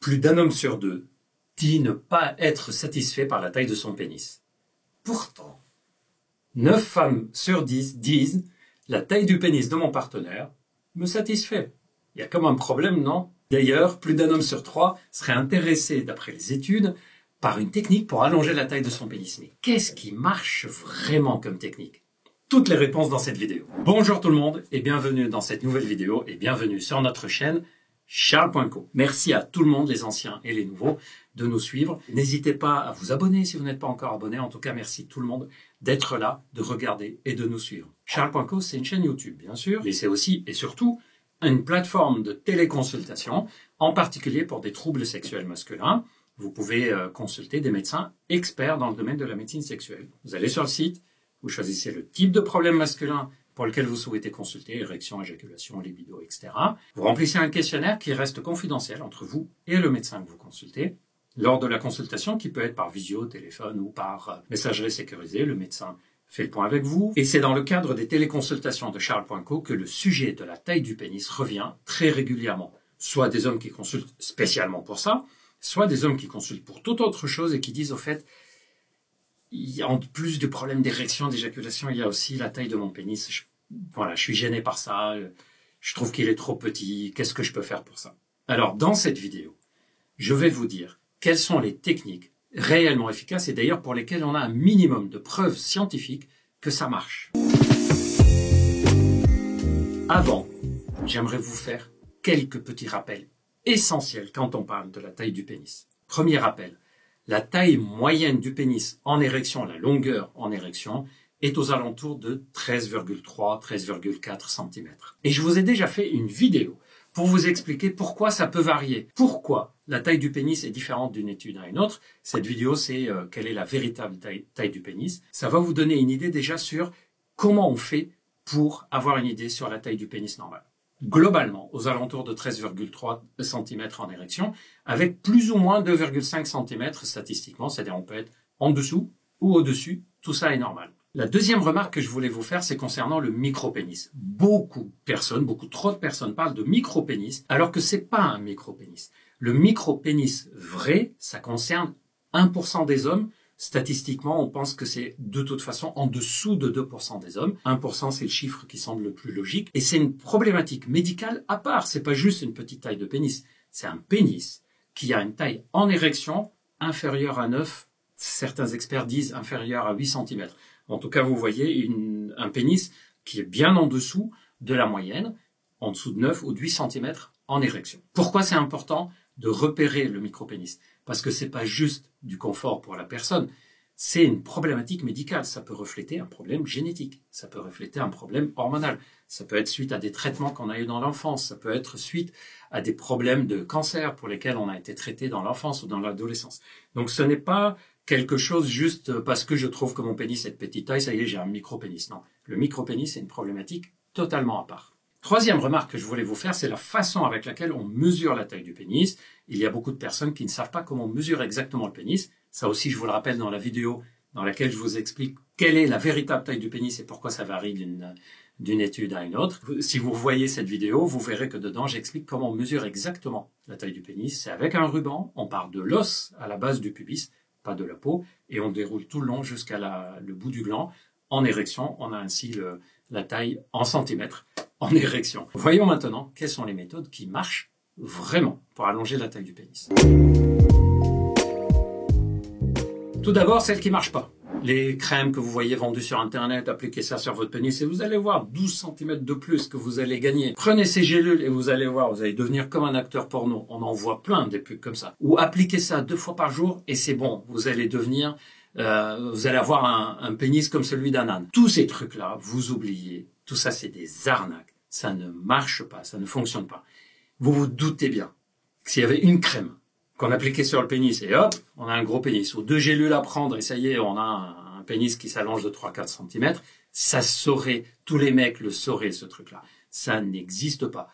Plus d'un homme sur deux dit ne pas être satisfait par la taille de son pénis. Pourtant, 9 femmes sur 10 disent « La taille du pénis de mon partenaire me satisfait ». Il y a comme un problème, non? D'ailleurs, plus d'un homme sur 3 serait intéressé, d'après les études, par une technique pour allonger la taille de son pénis. Mais qu'est-ce qui marche vraiment comme technique? Toutes les réponses dans cette vidéo. Bonjour tout le monde et bienvenue dans cette nouvelle vidéo et bienvenue sur notre chaîne Charles.co. Merci à tout le monde, les anciens et les nouveaux, de nous suivre. N'hésitez pas à vous abonner si vous n'êtes pas encore abonné. En tout cas, merci tout le monde d'être là, de regarder et de nous suivre. Charles.co, c'est une chaîne YouTube, bien sûr, mais c'est aussi et surtout une plateforme de téléconsultation, en particulier pour des troubles sexuels masculins. Vous pouvez consulter des médecins experts dans le domaine de la médecine sexuelle. Vous allez sur le site, vous choisissez le type de problème masculin pour lequel vous souhaitez consulter, érection, éjaculation, libido, etc. Vous remplissez un questionnaire qui reste confidentiel entre vous et le médecin que vous consultez. Lors de la consultation, qui peut être par visio, téléphone ou par messagerie sécurisée, le médecin fait le point avec vous. Et c'est dans le cadre des téléconsultations de Charles.co que le sujet de la taille du pénis revient très régulièrement. Soit des hommes qui consultent spécialement pour ça, soit des hommes qui consultent pour toute autre chose et qui disent au fait, il y a en plus du problème d'érection, d'éjaculation, il y a aussi la taille de mon pénis. Je suis gêné par ça, je trouve qu'il est trop petit, qu'est-ce que je peux faire pour ça? Alors, dans cette vidéo, je vais vous dire quelles sont les techniques réellement efficaces et d'ailleurs pour lesquelles on a un minimum de preuves scientifiques que ça marche. Avant, j'aimerais vous faire quelques petits rappels essentiels quand on parle de la taille du pénis. Premier rappel, la taille moyenne du pénis en érection, la longueur en érection, est aux alentours de 13,3, 13,4 cm. Et je vous ai déjà fait une vidéo pour vous expliquer pourquoi ça peut varier. Pourquoi la taille du pénis est différente d'une étude à une autre. Cette vidéo, c'est quelle est la véritable taille du pénis. Ça va vous donner une idée déjà sur comment on fait pour avoir une idée sur la taille du pénis normal. Globalement, aux alentours de 13,3 cm en érection, avec plus ou moins 2,5 cm statistiquement, c'est-à-dire on peut être en dessous ou au-dessus, tout ça est normal. La deuxième remarque que je voulais vous faire, c'est concernant le micro-pénis. Beaucoup trop de personnes parlent de micro-pénis, alors que c'est pas un micro-pénis. Le micro-pénis vrai, ça concerne 1% des hommes. Statistiquement, on pense que c'est de toute façon en dessous de 2% des hommes. 1%, c'est le chiffre qui semble le plus logique. Et c'est une problématique médicale à part. C'est pas juste une petite taille de pénis. C'est un pénis qui a une taille en érection inférieure à 9. Certains experts disent inférieure à 8 cm. En tout cas, vous voyez un pénis qui est bien en dessous de la moyenne, en dessous de 9 ou de 8 cm en érection. Pourquoi c'est important de repérer le micropénis? Parce que c'est pas juste du confort pour la personne, c'est une problématique médicale. Ça peut refléter un problème génétique, ça peut refléter un problème hormonal, ça peut être suite à des traitements qu'on a eu dans l'enfance, ça peut être suite à des problèmes de cancer pour lesquels on a été traité dans l'enfance ou dans l'adolescence. Donc ce n'est pas quelque chose juste parce que je trouve que mon pénis est de petite taille, ça y est, j'ai un micropénis. Non, le micropénis, c'est une problématique totalement à part. Troisième remarque que je voulais vous faire, c'est la façon avec laquelle on mesure la taille du pénis. Il y a beaucoup de personnes qui ne savent pas comment on mesure exactement le pénis. Ça aussi, je vous le rappelle dans la vidéo dans laquelle je vous explique quelle est la véritable taille du pénis et pourquoi ça varie d'une étude à une autre. Si vous voyez cette vidéo, vous verrez que dedans, j'explique comment on mesure exactement la taille du pénis. C'est avec un ruban, on part de l'os à la base du pubis, pas de la peau, et on déroule tout le long jusqu'à le bout du gland. En érection, on a ainsi la taille en centimètres en érection. Voyons maintenant quelles sont les méthodes qui marchent vraiment pour allonger la taille du pénis. Tout d'abord, celles qui ne marchent pas. Les crèmes que vous voyez vendues sur Internet, appliquez ça sur votre pénis et vous allez voir 12 cm de plus que vous allez gagner. Prenez ces gélules et vous allez voir, vous allez devenir comme un acteur porno. On en voit plein des pubs comme ça. Ou appliquez ça 2 fois par jour et c'est bon. Vous allez devenir... vous allez avoir un pénis comme celui d'un âne. Tous ces trucs-là, vous oubliez. Tout ça, c'est des arnaques. Ça ne marche pas, ça ne fonctionne pas. Vous vous doutez bien que s'il y avait une crème qu'on appliquait sur le pénis et hop, on a un gros pénis. Ou 2 gélules à prendre et ça y est, on a un pénis qui s'allonge de 3-4 cm. Ça saurait, tous les mecs le sauraient, ce truc-là. Ça n'existe pas.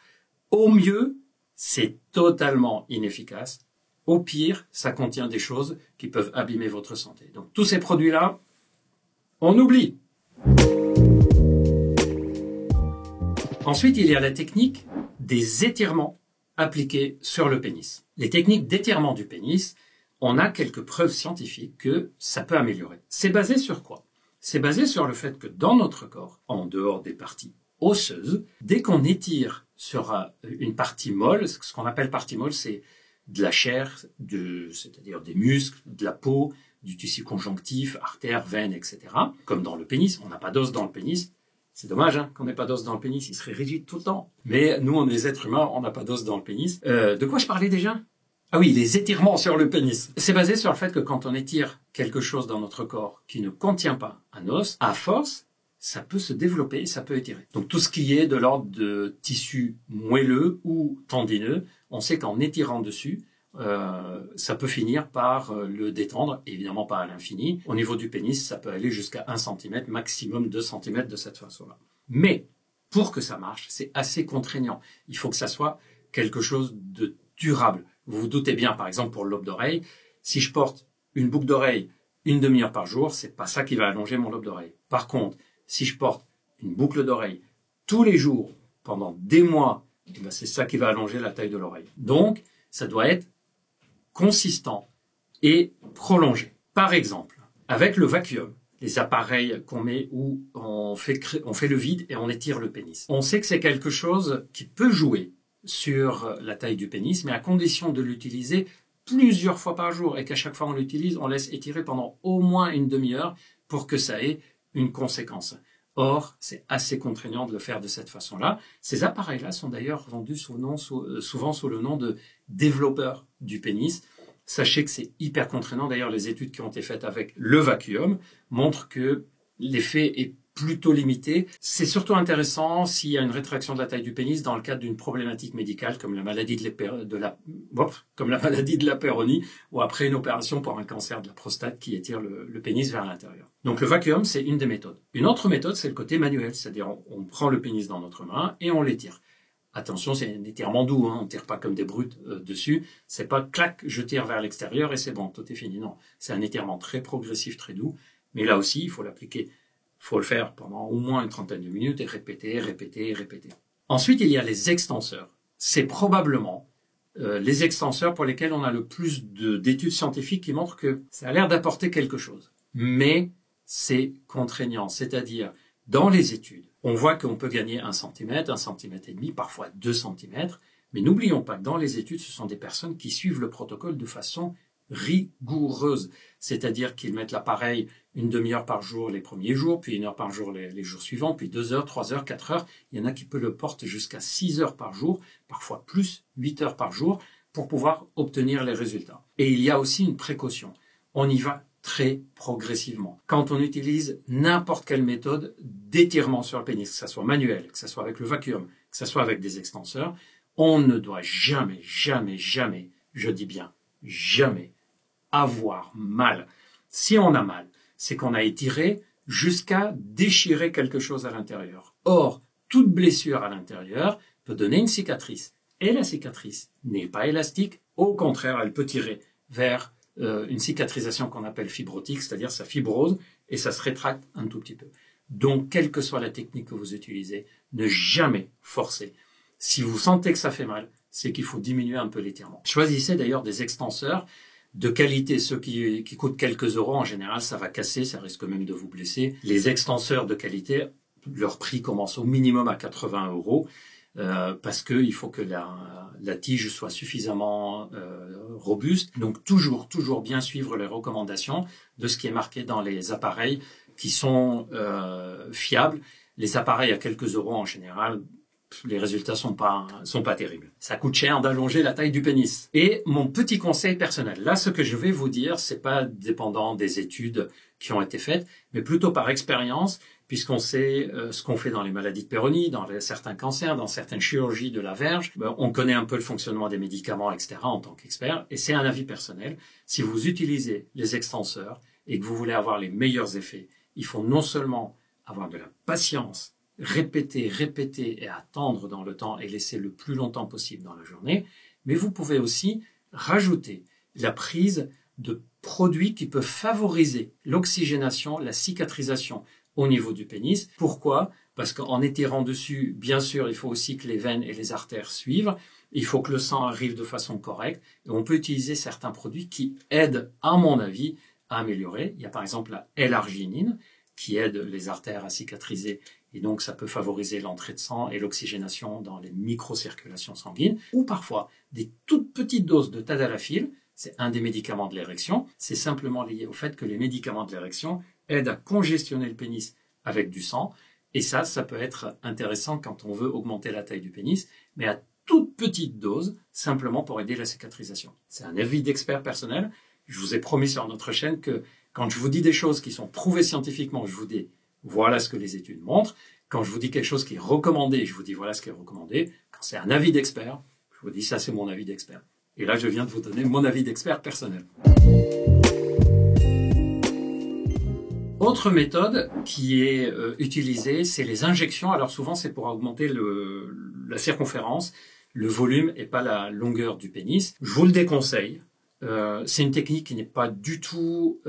Au mieux, c'est totalement inefficace. Au pire, ça contient des choses qui peuvent abîmer votre santé. Donc tous ces produits-là, on oublie. Ensuite, il y a la technique des étirements appliquées sur le pénis. Les techniques d'étirement du pénis, on a quelques preuves scientifiques que ça peut améliorer. C'est basé sur quoi? C'est basé sur le fait que dans notre corps, en dehors des parties osseuses, dès qu'on étire sur une partie molle, ce qu'on appelle partie molle, c'est de la chair, c'est-à-dire des muscles, de la peau, du tissu conjonctif, artères, veines, etc. Comme dans le pénis, on n'a pas d'os dans le pénis. C'est dommage qu'on n'ait pas d'os dans le pénis, il serait rigide tout le temps. Mais nous, on est des êtres humains, on n'a pas d'os dans le pénis. De quoi je parlais déjà? Ah oui, les étirements sur le pénis. C'est basé sur le fait que quand on étire quelque chose dans notre corps qui ne contient pas un os, à force, ça peut se développer et ça peut étirer. Donc tout ce qui est de l'ordre de tissu moelleux ou tendineux, on sait qu'en étirant dessus, ça peut finir par le détendre, évidemment pas à l'infini. Au niveau du pénis, ça peut aller jusqu'à 1 cm, maximum 2 cm de cette façon-là. Mais pour que ça marche, c'est assez contraignant. Il faut que ça soit quelque chose de durable. Vous vous doutez bien, par exemple, pour le lobe d'oreille, si je porte une boucle d'oreille une demi-heure par jour, c'est pas ça qui va allonger mon lobe d'oreille. Par contre, si je porte une boucle d'oreille tous les jours pendant des mois, c'est ça qui va allonger la taille de l'oreille. Donc, ça doit être consistant et prolongé. Par exemple, avec le vacuum, les appareils qu'on met où on fait le vide et on étire le pénis. On sait que c'est quelque chose qui peut jouer sur la taille du pénis, mais à condition de l'utiliser plusieurs fois par jour et qu'à chaque fois on l'utilise, on laisse étirer pendant au moins une demi-heure pour que ça ait une conséquence. Or, c'est assez contraignant de le faire de cette façon-là. Ces appareils-là sont d'ailleurs vendus souvent sous le nom de développeurs du pénis. Sachez que c'est hyper contraignant. D'ailleurs, les études qui ont été faites avec le vacuum montrent que l'effet est plutôt limité. C'est surtout intéressant s'il y a une rétraction de la taille du pénis dans le cadre d'une problématique médicale comme la maladie de la Peyronie ou après une opération pour un cancer de la prostate qui étire le pénis vers l'intérieur. Donc le vacuum, c'est une des méthodes. Une autre méthode, c'est le côté manuel, c'est-à-dire on prend le pénis dans notre main et on l'étire. Attention, c'est un étirement doux, on ne tire pas comme des brutes dessus. C'est pas clac, je tire vers l'extérieur et c'est bon, tout est fini. Non, c'est un étirement très progressif, très doux. Mais là aussi, il faut l'appliquer. Il faut le faire pendant au moins une trentaine de minutes et répéter. Ensuite, il y a les extenseurs. C'est probablement les extenseurs pour lesquels on a le plus d'études scientifiques qui montrent que ça a l'air d'apporter quelque chose. Mais c'est contraignant, c'est-à-dire dans les études, on voit qu'on peut gagner 1 cm, 1,5 cm, parfois 2 cm, mais n'oublions pas que dans les études, ce sont des personnes qui suivent le protocole de façon rigoureuse, c'est-à-dire qu'ils mettent l'appareil une demi-heure par jour les premiers jours, puis 1 heure par jour les jours suivants, puis 2 heures, 3 heures, 4 heures. Il y en a qui le portent jusqu'à 6 heures par jour, parfois plus, 8 heures par jour, pour pouvoir obtenir les résultats. Et il y a aussi une précaution. On y va très progressivement. Quand on utilise n'importe quelle méthode d'étirement sur le pénis, que ce soit manuel, que ce soit avec le vacuum, que ce soit avec des extenseurs, on ne doit jamais, je dis bien jamais, avoir mal. Si on a mal, c'est qu'on a étiré jusqu'à déchirer quelque chose à l'intérieur. Or, toute blessure à l'intérieur peut donner une cicatrice. Et la cicatrice n'est pas élastique, au contraire, elle peut tirer vers une cicatrisation qu'on appelle fibrotique, c'est-à-dire ça fibrose et ça se rétracte un tout petit peu. Donc, quelle que soit la technique que vous utilisez, ne jamais forcer. Si vous sentez que ça fait mal, c'est qu'il faut diminuer un peu l'étirement. Choisissez d'ailleurs des extenseurs de qualité, ceux qui coûtent quelques euros. En général, ça va casser, ça risque même de vous blesser. Les extenseurs de qualité, leur prix commence au minimum à 80 euros. Parce que il faut que la tige soit suffisamment robuste. Donc toujours bien suivre les recommandations de ce qui est marqué dans les appareils qui sont fiables. Les appareils à quelques euros en général, les résultats sont pas terribles. Ça coûte cher d'allonger la taille du pénis. Et mon petit conseil personnel, là ce que je vais vous dire, c'est pas dépendant des études qui ont été faites, mais plutôt par expérience, puisqu'on sait ce qu'on fait dans les maladies de Peyronie, dans certains cancers, dans certaines chirurgies de la verge. On connaît un peu le fonctionnement des médicaments, etc. en tant qu'expert, et c'est un avis personnel. Si vous utilisez les extenseurs et que vous voulez avoir les meilleurs effets, il faut non seulement avoir de la patience, répéter et attendre dans le temps et laisser le plus longtemps possible dans la journée, mais vous pouvez aussi rajouter la prise de produits qui peuvent favoriser l'oxygénation, la cicatrisation au niveau du pénis. Pourquoi ? Parce qu'en étirant dessus, bien sûr, il faut aussi que les veines et les artères suivent. Il faut que le sang arrive de façon correcte. Et on peut utiliser certains produits qui aident, à mon avis, à améliorer. Il y a par exemple la L-arginine qui aide les artères à cicatriser. Et donc, ça peut favoriser l'entrée de sang et l'oxygénation dans les microcirculations sanguines. Ou parfois, des toutes petites doses de tadalafil. C'est un des médicaments de l'érection. C'est simplement lié au fait que les médicaments de l'érection aident à congestionner le pénis avec du sang. Et ça peut être intéressant quand on veut augmenter la taille du pénis, mais à toute petite dose, simplement pour aider la cicatrisation. C'est un avis d'expert personnel. Je vous ai promis sur notre chaîne que quand je vous dis des choses qui sont prouvées scientifiquement, je vous dis voilà ce que les études montrent. Quand je vous dis quelque chose qui est recommandé, je vous dis voilà ce qui est recommandé. Quand c'est un avis d'expert, je vous dis ça c'est mon avis d'expert. Et là je viens de vous donner mon avis d'expert personnel. Autre méthode qui est utilisée, c'est les injections. Alors souvent, c'est pour augmenter la circonférence, le volume et pas la longueur du pénis. Je vous le déconseille. C'est une technique qui n'est pas du tout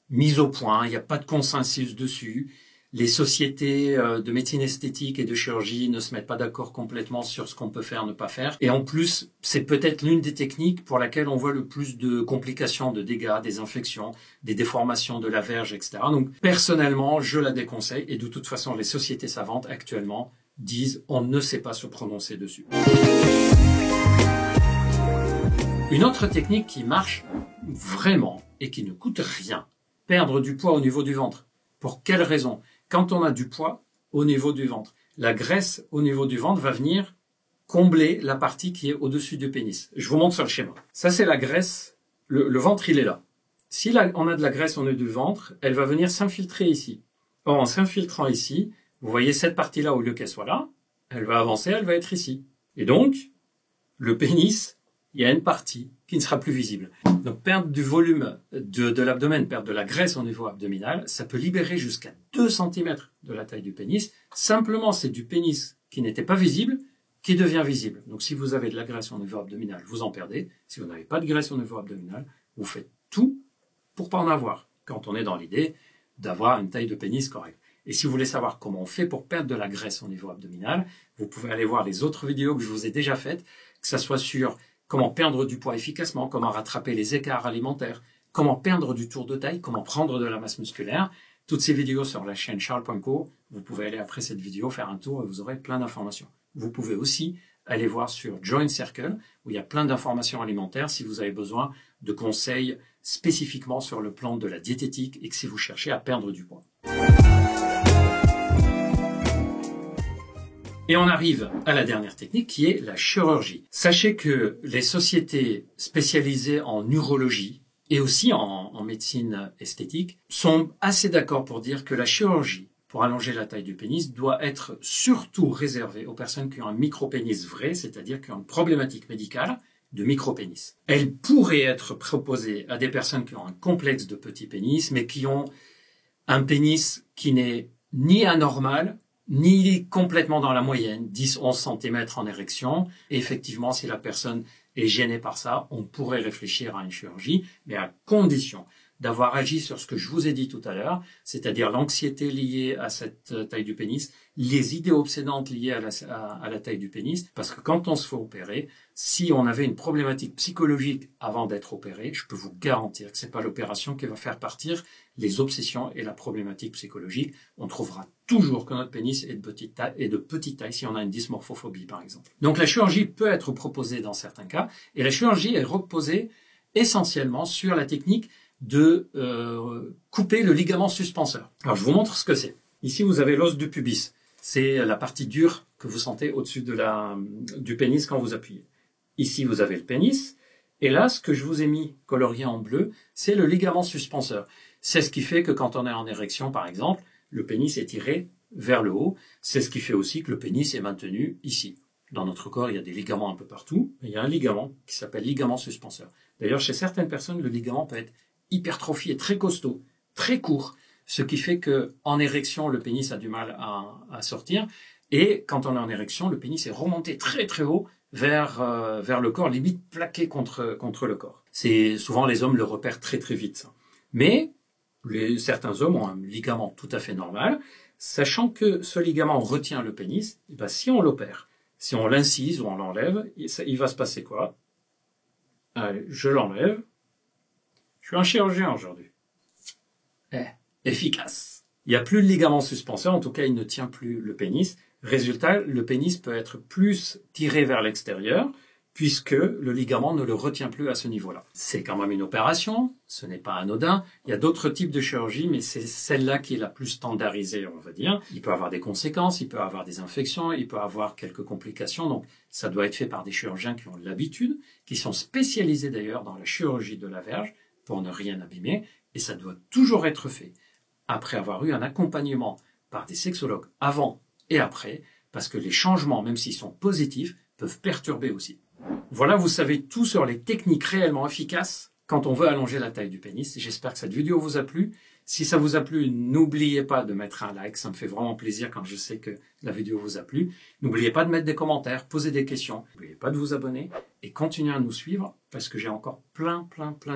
mise au point. Il n'y a pas de consensus dessus. Les sociétés de médecine esthétique et de chirurgie ne se mettent pas d'accord complètement sur ce qu'on peut faire, ne pas faire. Et en plus, c'est peut-être l'une des techniques pour laquelle on voit le plus de complications, de dégâts, des infections, des déformations de la verge, etc. Donc, personnellement, je la déconseille. Et de toute façon, les sociétés savantes actuellement disent on ne sait pas se prononcer dessus. Une autre technique qui marche vraiment et qui ne coûte rien, perdre du poids au niveau du ventre. Pour quelle raison ? Quand on a du poids au niveau du ventre, la graisse au niveau du ventre va venir combler la partie qui est au-dessus du pénis. Je vous montre sur le schéma. Ça, c'est la graisse. Le ventre, il est là. Si on a de la graisse au niveau du ventre, elle va venir s'infiltrer ici. Or, en s'infiltrant ici, vous voyez cette partie-là, au lieu qu'elle soit là, elle va avancer, elle va être ici. Et donc, le pénis, il y a une partie qui ne sera plus visible. Donc, perdre du volume de l'abdomen, perdre de la graisse au niveau abdominal, ça peut libérer jusqu'à 2 cm de la taille du pénis. Simplement, c'est du pénis qui n'était pas visible, qui devient visible. Donc, si vous avez de la graisse au niveau abdominal, vous en perdez. Si vous n'avez pas de graisse au niveau abdominal, vous faites tout pour pas en avoir, quand on est dans l'idée d'avoir une taille de pénis correcte. Et si vous voulez savoir comment on fait pour perdre de la graisse au niveau abdominal, vous pouvez aller voir les autres vidéos que je vous ai déjà faites, que ça soit sur comment perdre du poids efficacement, comment rattraper les écarts alimentaires, comment perdre du tour de taille, comment prendre de la masse musculaire. Toutes ces vidéos sur la chaîne charles.co. Vous pouvez aller après cette vidéo faire un tour et vous aurez plein d'informations. Vous pouvez aussi aller voir sur Join Circle où il y a plein d'informations alimentaires si vous avez besoin de conseils spécifiquement sur le plan de la diététique et que si vous cherchez à perdre du poids. Et on arrive à la dernière technique qui est la chirurgie. Sachez que les sociétés spécialisées en urologie et aussi en médecine esthétique sont assez d'accord pour dire que la chirurgie pour allonger la taille du pénis doit être surtout réservée aux personnes qui ont un micropénis vrai, c'est-à-dire qui ont une problématique médicale de micropénis. Elle pourrait être proposée à des personnes qui ont un complexe de petit pénis, mais qui ont un pénis qui n'est ni anormal, ni complètement dans la moyenne, 10-11 cm en érection. Et effectivement, si la personne est gênée par ça, on pourrait réfléchir à une chirurgie, mais à condition d'avoir agi sur ce que je vous ai dit tout à l'heure, c'est-à-dire l'anxiété liée à cette taille du pénis, les idées obsédantes liées à la taille du pénis, parce que quand on se fait opérer, si on avait une problématique psychologique avant d'être opéré, je peux vous garantir que c'est pas l'opération qui va faire partir les obsessions et la problématique psychologique. On trouvera toujours que notre pénis est de petite taille si on a une dysmorphophobie, par exemple. Donc la chirurgie peut être proposée dans certains cas, et la chirurgie est reposée essentiellement sur la technique de couper le ligament suspenseur. Alors je vous montre ce que c'est. Ici vous avez l'os du pubis. C'est la partie dure que vous sentez au-dessus du pénis quand vous appuyez. Ici vous avez le pénis. Et là, ce que je vous ai mis colorié en bleu, c'est le ligament suspenseur. C'est ce qui fait que quand on est en érection, par exemple, le pénis est tiré vers le haut. C'est ce qui fait aussi que le pénis est maintenu ici. Dans notre corps, il y a des ligaments un peu partout. Il y a un ligament qui s'appelle ligament suspenseur. D'ailleurs, chez certaines personnes, le ligament peut être hypertrophié, très costaud, très court, ce qui fait que en érection, le pénis a du mal à sortir. Et quand on est en érection, le pénis est remonté très très haut vers le corps, limite plaqué contre le corps. C'est souvent les hommes le repèrent très très vite. Ça. Mais certains hommes ont un ligament tout à fait normal, sachant que ce ligament retient le pénis. Et ben, si on l'opère, Si on l'incise ou on l'enlève, il va se passer quoi? Allez, je l'enlève. Je suis un chirurgien aujourd'hui. Efficace. Il n'y a plus de ligament suspenseur, en tout cas il ne tient plus le pénis. Résultat, le pénis peut être plus tiré vers l'extérieur, puisque le ligament ne le retient plus à ce niveau-là. C'est quand même une opération, ce n'est pas anodin. Il y a d'autres types de chirurgie, mais c'est celle-là qui est la plus standardisée, on va dire. Il peut avoir des conséquences, il peut avoir des infections, il peut avoir quelques complications. Donc, ça doit être fait par des chirurgiens qui ont l'habitude, qui sont spécialisés d'ailleurs dans la chirurgie de la verge, pour ne rien abîmer. Et ça doit toujours être fait après avoir eu un accompagnement par des sexologues avant et après, parce que les changements, même s'ils sont positifs, peuvent perturber aussi. Voilà, vous savez tout sur les techniques réellement efficaces quand on veut allonger la taille du pénis. J'espère que cette vidéo vous a plu. Si ça vous a plu, n'oubliez pas de mettre un like. Ça me fait vraiment plaisir quand je sais que la vidéo vous a plu. N'oubliez pas de mettre des commentaires, poser des questions. N'oubliez pas de vous abonner et continuez à nous suivre parce que j'ai encore plein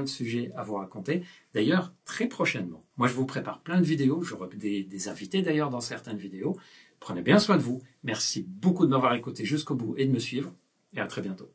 de sujets à vous raconter. D'ailleurs, très prochainement, moi je vous prépare plein de vidéos. J'aurai des invités d'ailleurs dans certaines vidéos. Prenez bien soin de vous. Merci beaucoup de m'avoir écouté jusqu'au bout et de me suivre. Et à très bientôt.